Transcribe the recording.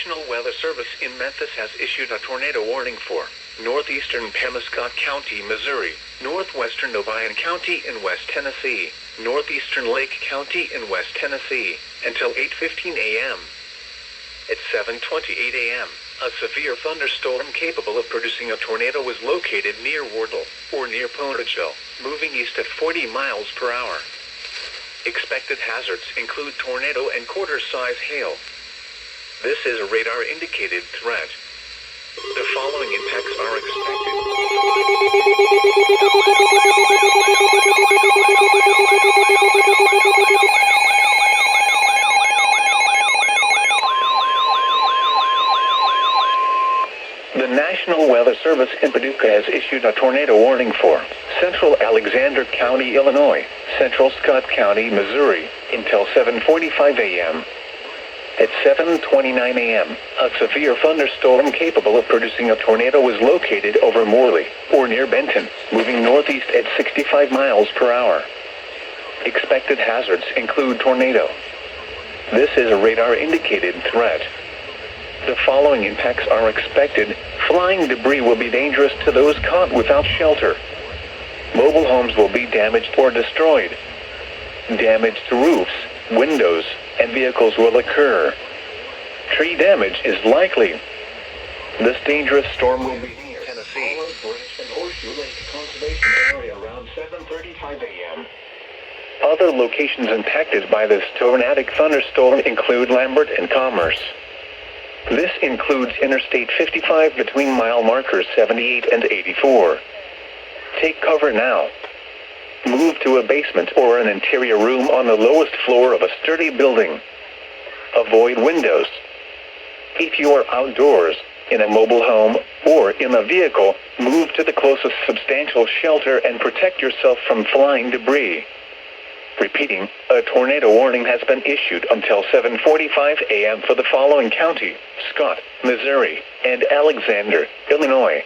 National Weather Service in Memphis has issued a tornado warning for northeastern Pemiscot County, Missouri, northwestern Obion County in West Tennessee, northeastern Lake County in West Tennessee, until 8:15 a.m. At 7:28 a.m., a severe thunderstorm capable of producing a tornado was located near Wardle, or near Portageville, moving east at 40 miles per hour. Expected hazards include tornado and quarter-size hail. This is a radar-indicated threat. The following impacts are expected. The National Weather Service in Paducah has issued a tornado warning for central Alexander County, Illinois, central Scott County, Missouri, until 7:45 a.m. At 7:29 a.m., a severe thunderstorm capable of producing a tornado was located over Morley, or near Benton, moving northeast at 65 miles per hour. Expected hazards include tornado. This is a radar-indicated threat. The following impacts are expected. Flying debris will be dangerous to those caught without shelter. Mobile homes will be damaged or destroyed. Damage to roofs, windows, and vehicles will occur. Tree damage is likely. This dangerous storm will be near Tennessee and Horseshoe Lake Conservation Area around 7:35 a.m. Other locations impacted by this tornadic thunderstorm include Lambert and Commerce. This includes Interstate 55 between mile markers 78 and 84. Take cover now. Move to a basement or an interior room on the lowest floor of a sturdy building. Avoid windows. If you are outdoors, in a mobile home, or in a vehicle, move to the closest substantial shelter and protect yourself from flying debris. Repeating, a tornado warning has been issued until 7:45 a.m. for the following county: Scott, Missouri, and Alexander, Illinois.